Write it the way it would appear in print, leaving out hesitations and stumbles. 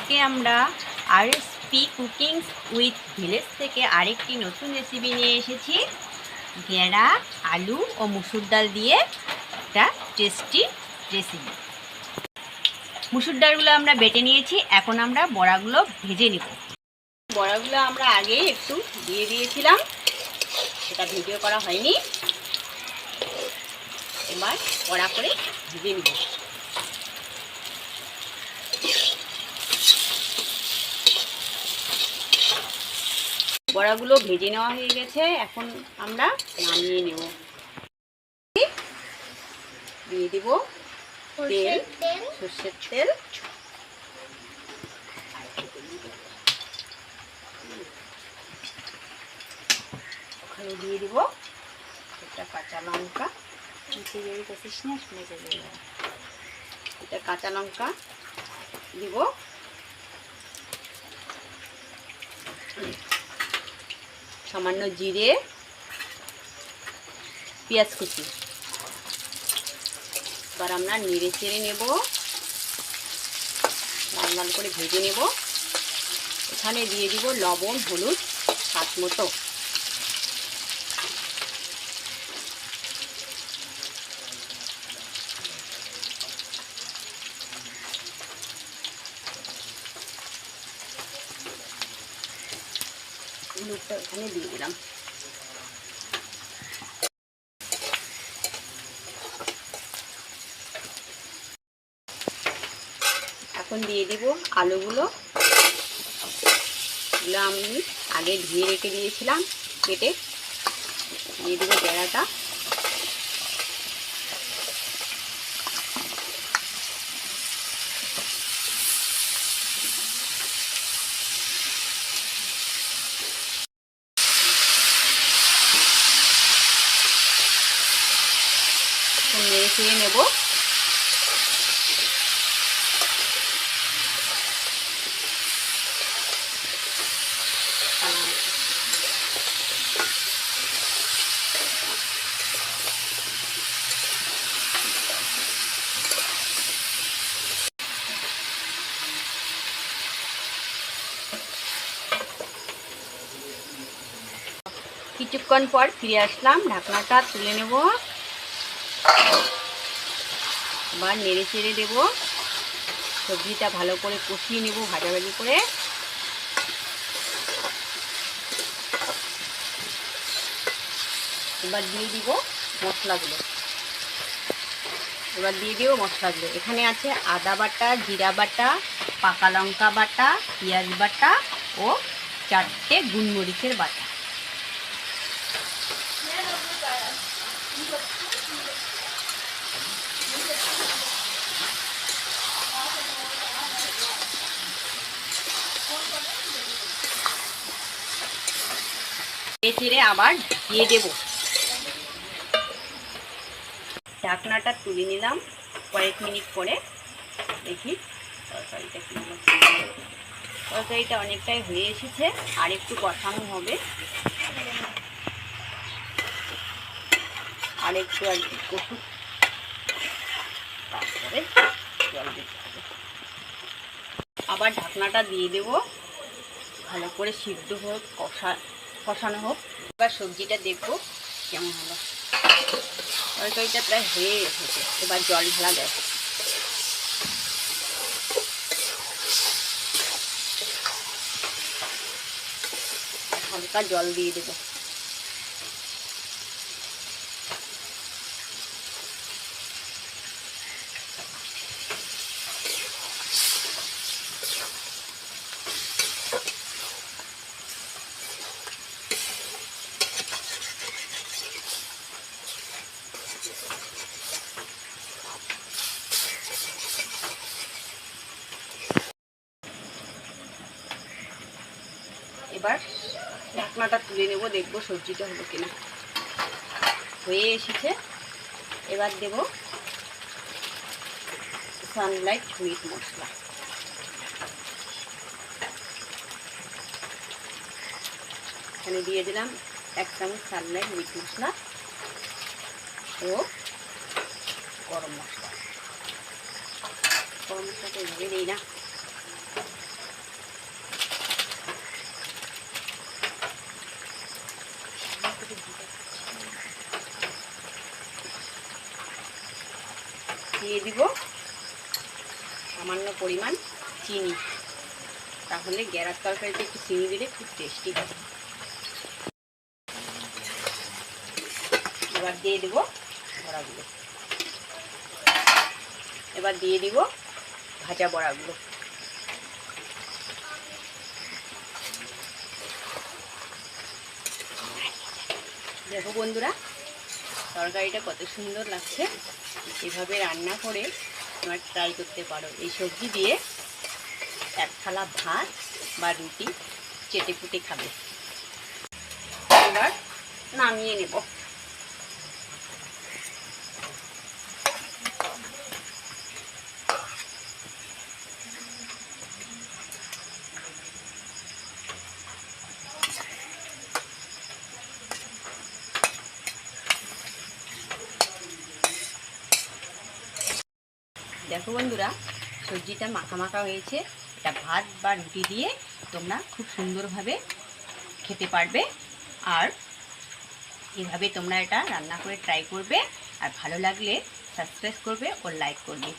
আজকে আমরা RSP cookings with village থেকে আরেকটি নতুন রেসিপি নিয়ে এসেছি। ঘেরা আলু ও মুসুর ডাল দিয়ে একটা টেস্টি রেসিপি। মুসুর ডালগুলো আমরা বেটে নিয়েছি, এখন আমরা বড়াগুলো ভেজে নিব। বড়াগুলো আমরা আগেই একটু দিয়ে দিয়েছিলাম, সেটা ভিডিও করা হয়নি। এবার কড়া করে ভেজে নিব। বড়াগুলো ভেজে নেওয়া হয়ে গেছে, এখন আমরা নামিয়ে নেব। দিয়ে দিব তেল, সর্ষের তেল। ওখানে দিয়ে দিব একটা কাঁচা লঙ্কা। এটা কাঁচা লঙ্কা দিব, সামান্য জিরে, পেঁয়াজ কুচি। এবার আমরা নেড়ে চেড়ে নেব, লাল লাল করে ভেজে নেব। এখানে দিয়ে দিব লবণ, হলুদ স্বাদ মতো। হলুদটা এখানে দিয়ে দিলাম। এখন দিয়ে দিব আলুগুলো। এগুলো আমি আগে ধুয়ে রেখে দিয়েছিলাম কেটে। দিয়ে দিব বেড়াটা। নেড়ে চেড়ে নেব। কিছুক্ষণ পর ফিরে আসলাম, ঢাকনাটা তুলে নেব। আবার নেড়ে চেড়ে দেব। সবজিটা ভালো করে কষিয়ে নেব ভাজাভাজি করে। এবার দিয়ে দিব মশলাগুলো। এখানে আছে আদা বাটা, জিরা বাটা, পাকা লঙ্কা বাটা, পেঁয়াজ বাটা ও 4টে গোলমরিচের বাটা। চেড়ে আবার দিয়ে দেব। ঢাকনাটা তুলে নিলাম। কয়েক মিনিট পরে দেখি তরকারিটা অনেকটাই হয়ে এসেছে, আর একটু কষানো হবে। আর একটু কষুক, তারপরে জল দিতে হবে। আবার ঢাকনাটা দিয়ে দেব, ভালো করে সিদ্ধ হোক, কষানো হোক। এবার সবজিটা দেখবো কেমন হলো। তরকারিটা প্রায় হয়ে এসেছে, এবার জল ঢালা দেয়। হালকা জল দিয়ে দেবো। এবার ঢাকনাটা তুলে নেব, দেখবো সবজিটা হলো কিনা। হয়ে এসেছে। এবার দেব সানলাইট মিট মশলা। এখানে দিয়ে দিলাম 1 চামচ সানলাইট মিট মশলা ও গরম মশলা। গরম মশলাটা এভাবে দিই না, দিব সামান্য পরিমাণ চিনি, তাহলে গেরার তরকারিতে একটু চিনি দিলে খুব টেস্টি হবে। এবার দিয়ে দেব বড়াগুলো, এবার দিয়ে দিব ভাজা বড়াগুলো। দেখো বন্ধুরা, তরকারিটা কত সুন্দর লাগছে। এভাবে রান্না করে তোমরা ট্রাই করতে পারো। এই সবজি দিয়ে এক থালা ভাত বা রুটি চেটে পুটে খাবে। এবার নামিয়ে নেব। দেখো বন্ধুরা, সবজিটা মাখা মাখা হয়েছে। এটা ভাত বা রুটি দিয়ে তোমরা খুব সুন্দরভাবে খেতে পারবে। আর এভাবে তোমরা এটা রান্না করে ট্রাই করবে। আর ভালো লাগলে সাবস্ক্রাইব করবে ও লাইক করবে।